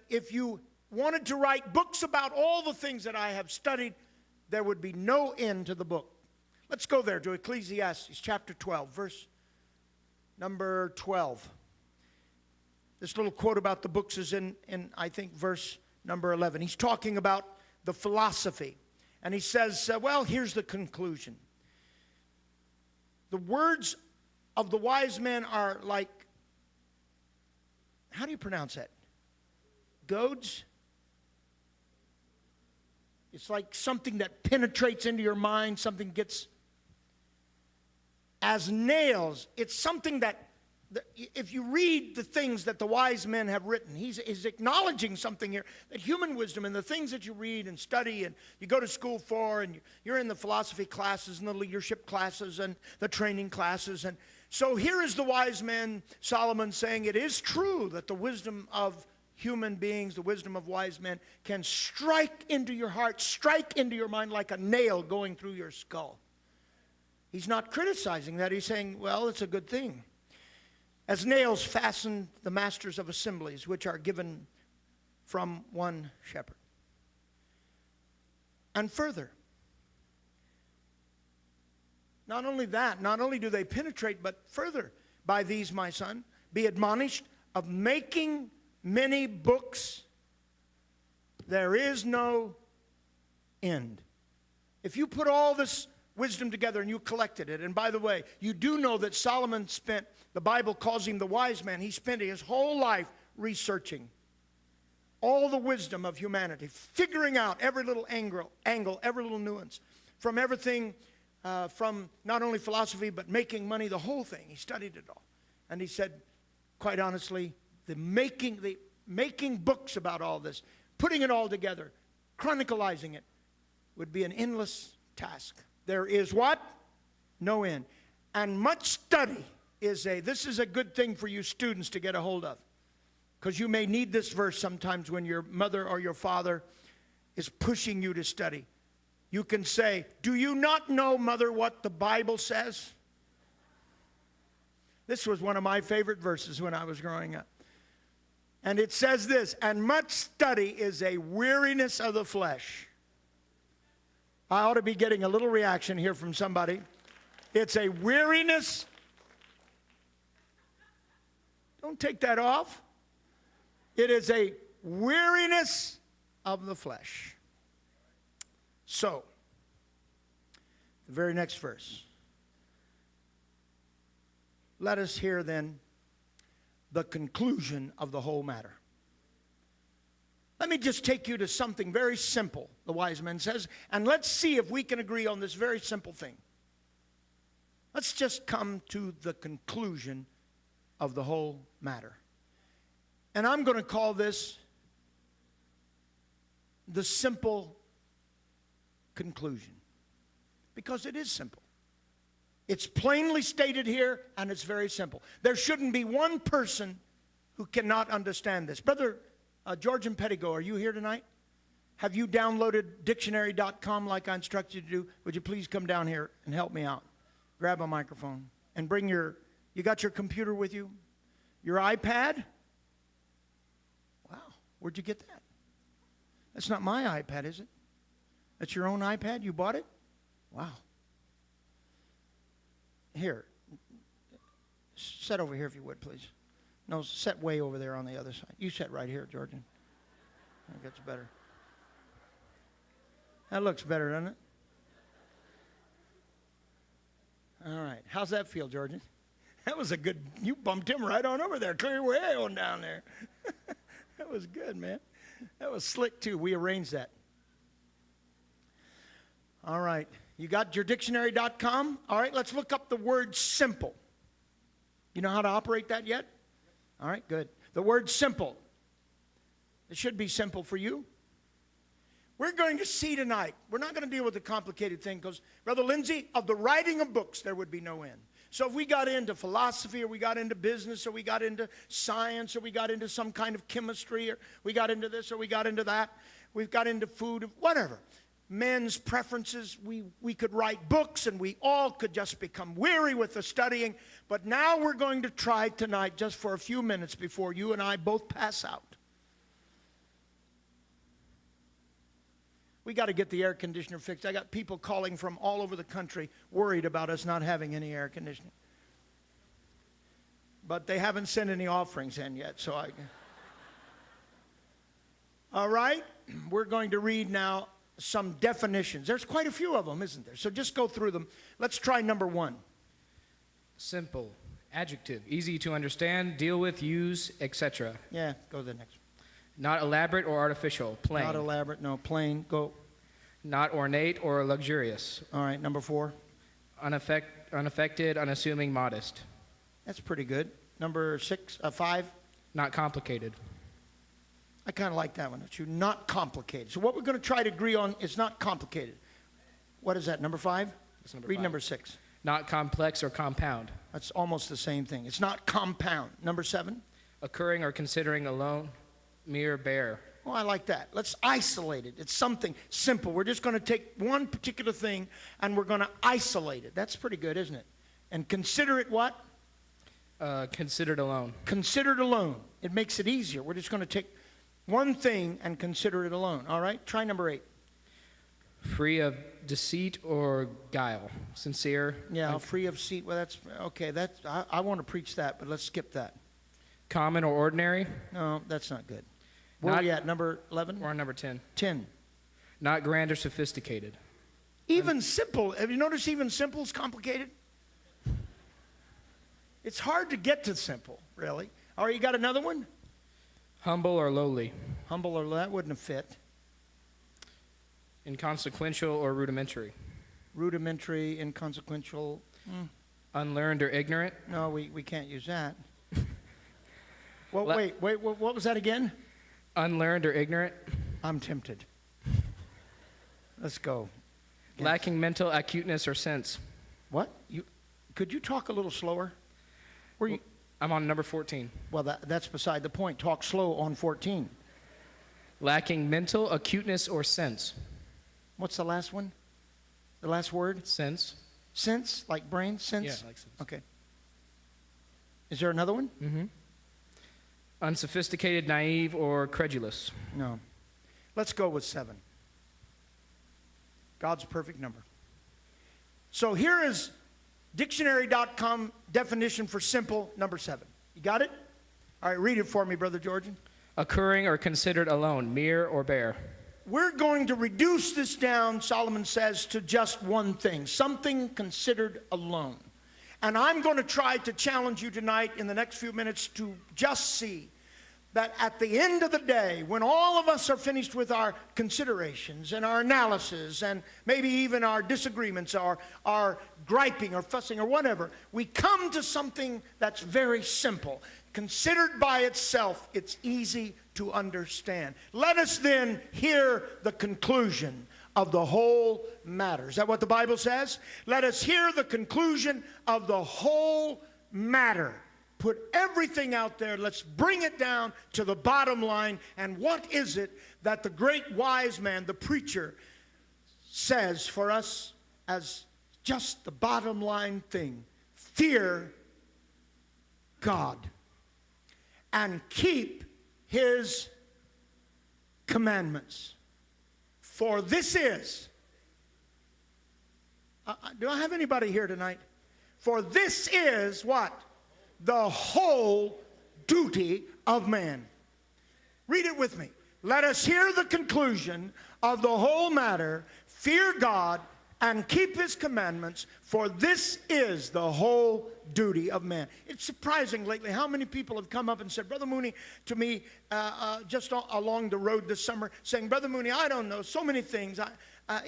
if you wanted to write books about all the things that I have studied, there would be no end to the book. Let's go there to Ecclesiastes chapter 12, verse number 12. This little quote about the books is in I think, verse number 11. He's talking about the philosophy. And he says, well, here's the conclusion. The words of the wise men are like, how do you pronounce that? Goads? It's like something that penetrates into your mind, something gets as nails. It's something that, if you read the things that the wise men have written, he's acknowledging something here, that human wisdom and the things that you read and study and you go to school for, and you're in the philosophy classes and the leadership classes and the training classes. And so here is the wise man, Solomon, saying it is true that the wisdom of human beings, the wisdom of wise men, can strike into your heart, strike into your mind like a nail going through your skull. He's not criticizing that. He's saying, well, it's a good thing. As nails fasten the masters of assemblies, which are given from one shepherd. And further, not only that, not only do they penetrate, but further, by these, my son, be admonished of making many books, there is no end. If you put all this wisdom together and you collected it, and by the way, you do know that Solomon spent, the Bible calls him the wise man, he spent his whole life researching all the wisdom of humanity, figuring out every little angle, every little nuance, from everything, from not only philosophy, but making money, the whole thing. He studied it all. And he said, quite honestly, the making books about all this, putting it all together, chronicalizing it, would be an endless task. There is what? No end. And much study this is a good thing for you students to get a hold of. Because you may need this verse sometimes when your mother or your father is pushing you to study. You can say, do you not know, mother, what the Bible says? This was one of my favorite verses when I was growing up. And it says this, and much study is a weariness of the flesh. I ought to be getting a little reaction here from somebody. It's a weariness. Don't take that off. It is a weariness of the flesh. So, the very next verse. Let us hear then the conclusion of the whole matter. Let me just take you to something very simple, the wise man says, and let's see if we can agree on this very simple thing. Let's just come to the conclusion of the whole matter. And I'm going to call this the simple conclusion, because it is simple. It's plainly stated here, and it's very simple. There shouldn't be one person who cannot understand this. Brother George and Pettigo, are you here tonight? Have you downloaded dictionary.com like I instructed you to do? Would you please come down here and help me out? Grab a microphone and bring you got your computer with you? Your iPad? Wow, where'd you get that? That's not my iPad, is it? That's your own iPad? You bought it? Wow. Here, set over here if you would, please. No, set way over there on the other side. You set right here, Georgian. That gets better. That looks better, doesn't it? All right. How's that feel, Georgian? That was a good, you bumped him right on over there. Clear way on down there. That was good, man. That was slick, too. We arranged that. All right. You got your dictionary.com? All right, let's look up the word simple. You know how to operate that yet? All right, good. The word simple. It should be simple for you. We're going to see tonight. We're not going to deal with the complicated thing because, Brother Lindsay, of the writing of books, there would be no end. So if we got into philosophy or we got into business or we got into science or we got into some kind of chemistry or we got into this or we got into that, we've got into food, whatever. Men's preferences, we could write books and we all could just become weary with the studying. But now we're going to try tonight just for a few minutes before you and I both pass out. We got to get the air conditioner fixed. I got people calling from all over the country worried about us not having any air conditioning. But they haven't sent any offerings in yet, so I... All right, we're going to read now some definitions. There's quite a few of them, isn't there? So just go through them. Let's try number one. Simple. Adjective. Easy to understand, deal with, use, etc. Yeah, go to the next one. Not elaborate or artificial. Plain. Not elaborate, no, plain. Go. Not ornate or luxurious. All right, number 4. Unaffected, unassuming, modest. That's pretty good. Number 5. Not complicated. I kind of like that one, don't you? Not complicated. So what we're going to try to agree on is not complicated. What is that, number 5? That's number Read 5. number 6. Not complex or compound. That's almost the same thing. It's not compound. Number 7. Occurring or considering alone, mere, bare. Oh, I like that. Let's isolate it. It's something simple. We're just going to take one particular thing and we're going to isolate it. That's pretty good, isn't it? And consider it what? Considered alone. Considered alone. It makes it easier. We're just going to take one thing and consider it alone. All right? Try number 8. Free of deceit or guile. Sincere. Yeah, free of deceit. Well, that's okay. I want to preach that, but let's skip that. Common or ordinary. No, that's not good. Where are we at? Number 11? We're on number 10. 10. Not grand or sophisticated. Even simple. Have you noticed even simple is complicated? It's hard to get to simple, really. All right, you got another one? Humble or lowly. Humble or that wouldn't have fit. Inconsequential or rudimentary. Rudimentary, inconsequential. Unlearned or ignorant. No, we can't use that. Well, wait, what was that again? Unlearned or ignorant. I'm tempted. Let's go. Yes. Lacking mental acuteness or sense. What? Could you talk a little slower? I'm on number 14. Well, that's beside the point. Talk slow on 14. Lacking mental acuteness or sense. What's the last one? The last word? Sense. Sense? Like brain? Sense? Yeah, like sense. Okay. Is there another one? Mm-hmm. Unsophisticated, naive, or credulous. No. Let's go with 7. God's perfect number. So here is dictionary.com definition for simple, number 7. You got it? All right, read it for me, Brother Georgian. Occurring or considered alone, mere or bare. We're going to reduce this down, Solomon says, to just one thing, something considered alone. And I'm going to try to challenge you tonight in the next few minutes to just see that at the end of the day, when all of us are finished with our considerations and our analysis and maybe even our disagreements or our griping or fussing or whatever, we come to something that's very simple. Considered by itself, it's easy to understand. Let us then hear the conclusion of the whole matter. Is that what the Bible says? Let us hear the conclusion of the whole matter. Put everything out there. Let's bring it down to the bottom line. And what is it that the great wise man, the preacher, says for us as just the bottom line thing? Fear God and keep His commandments. For this is, do I have anybody here tonight? For this is what? The whole duty of man. Read it with me. Let us hear the conclusion of the whole matter. Fear God and keep His commandments, for this is the whole duty of man. It's surprising lately how many people have come up and said, Brother Mooney, to me, just along the road this summer, saying, Brother Mooney, I don't know, so many things.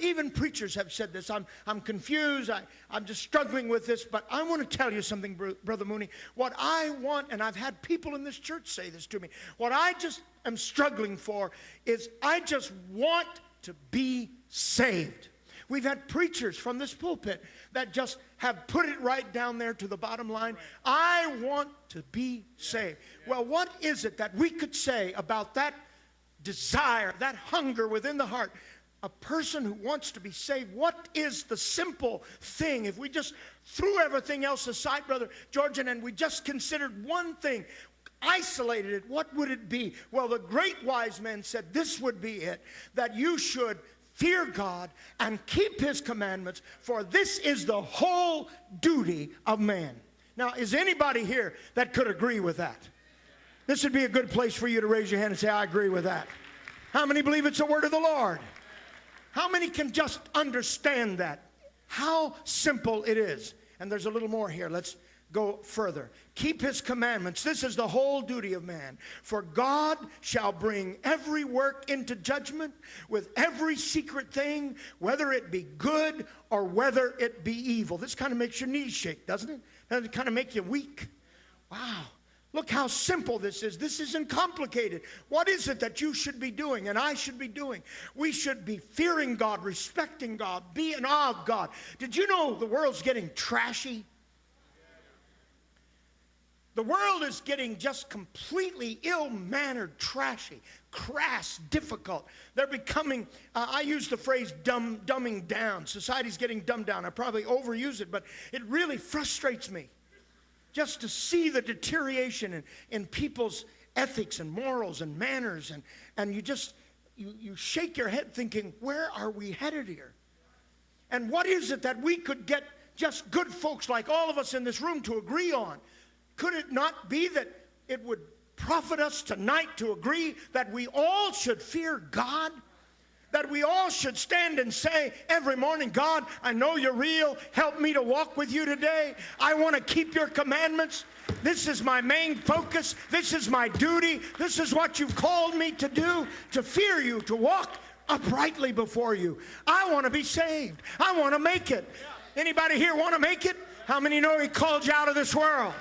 Even preachers have said this. I'm confused. I'm just struggling with this. But I want to tell you something, Brother Mooney. What I want, and I've had people in this church say this to me, what I just am struggling for is I just want to be saved. We've had preachers from this pulpit that just have put it right down there to the bottom line. I want to be saved. Well, what is it that we could say about that desire, that hunger within the heart? A person who wants to be saved, what is the simple thing? If we just threw everything else aside, Brother Georgian, and we just considered one thing, isolated it, what would it be? Well, the great wise men said this would be it, that you should fear God and keep his commandments, for this is the whole duty of man. Now, is anybody here that could agree with that? This would be a good place for you to raise your hand and say, I agree with that. How many believe it's the word of the Lord? How many can just understand that? How simple it is. And there's a little more here. Let's go further. Keep his commandments. This is the whole duty of man. For God shall bring every work into judgment with every secret thing, whether it be good or whether it be evil. This kind of makes your knees shake, doesn't it? Doesn't it kind of make you weak? Wow. Look how simple this is. This isn't complicated. What is it that you should be doing and I should be doing? We should be fearing God, respecting God, be in awe of God. Did you know the world's getting trashy? The world is getting just completely ill-mannered, trashy, crass, difficult. They're becoming, I use the phrase dumbing down. Society's getting dumbed down. I probably overuse it, but it really frustrates me just to see the deterioration in people's ethics and morals and manners. And you shake your head thinking, where are we headed here? And what is it that we could get just good folks like all of us in this room to agree on? Could it not be that it would profit us tonight to agree that we all should fear God? That we all should stand and say every morning, God, I know you're real. Help me to walk with you today. I want to keep your commandments. This is my main focus. This is my duty. This is what you've called me to do, to fear you, to walk uprightly before you. I want to be saved. I want to make it. Anybody here want to make it? How many know he called you out of this world?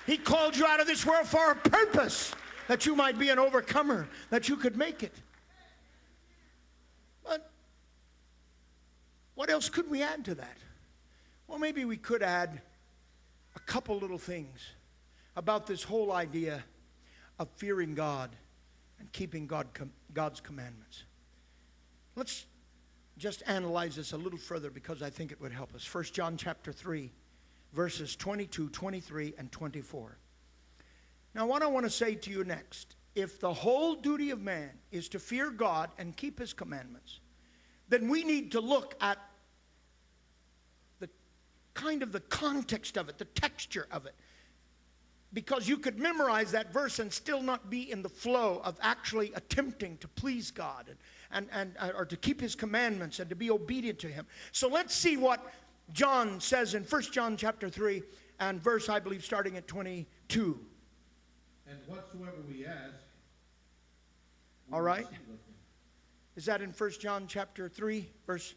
He called you out of this world for a purpose, that you might be an overcomer, that you could make it. But what else could we add to that? Well, maybe we could add a couple little things about this whole idea of fearing God and keeping God's commandments. Let's just analyze this a little further because I think it would help us. 1 John chapter 3. Verses 22, 23, and 24. Now, what I want to say to you next, if the whole duty of man is to fear God and keep his commandments, then we need to look at the kind of the context of it, the texture of it. Because you could memorize that verse and still not be in the flow of actually attempting to please God or to keep his commandments and to be obedient to him. So let's see what John says in 1 John chapter 3 and verse, I believe, starting at 22. And whatsoever we ask, all right. Is that in 1 John chapter 3, verse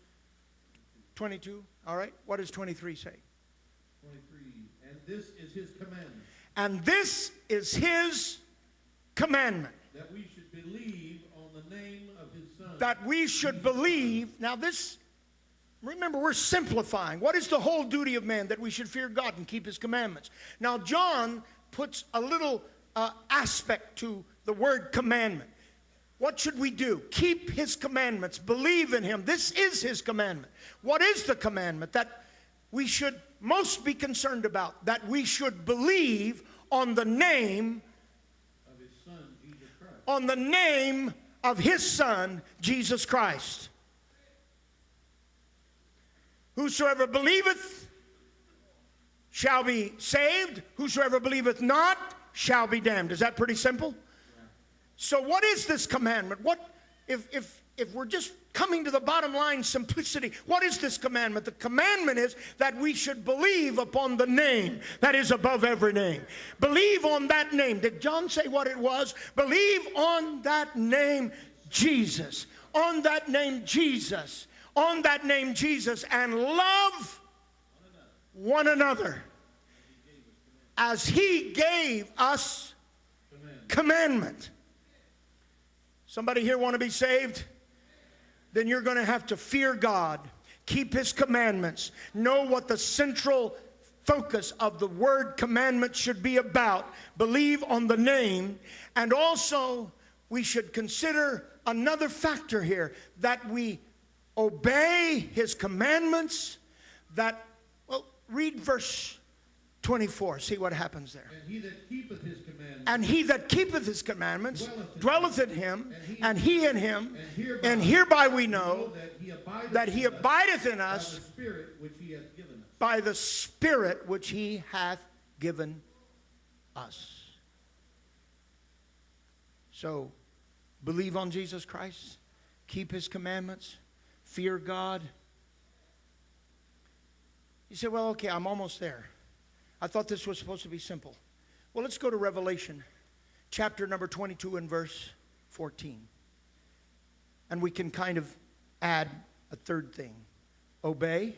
22? All right. What does 23 say? 23. And this is his commandment. And this is his commandment. That we should believe on the name of his Son. That we should believe. Now this, remember, we're simplifying. What is the whole duty of man? That we should fear God and keep his commandments. Now John puts a little aspect to the word commandment. What should we do? Keep his commandments. Believe in him. This is his commandment. What is the commandment that we should most be concerned about? That we should believe on the name of his Son, Jesus Christ. On the name of his Son, Jesus Christ. Whosoever believeth shall be saved. Whosoever believeth not shall be damned. Is that pretty simple? So what is this commandment? What if we're just coming to the bottom line, simplicity, what is this commandment? The commandment is that we should believe upon the name that is above every name. Believe on that name. Did John say what it was? Believe on that name, Jesus. On that name, Jesus. On that name, Jesus. And love one another as he gave us commandment. Somebody here want to be saved? Then you're going to have to fear God, keep his commandments, know what the central focus of the word commandment should be about, believe on the name, and also we should consider another factor here, that we obey his commandments, that, well, read verse 24, see what happens there. And he that keepeth his commandments And he that keepeth his commandments dwelleth in him, and he in him. And hereby we know that he abideth in us by the Spirit which he hath given us. So, believe on Jesus Christ, keep his commandments, fear God. You say, well, okay, I'm almost there. I thought this was supposed to be simple. Well, let's go to Revelation, chapter number 22 and verse 14. And we can kind of add a third thing. Obey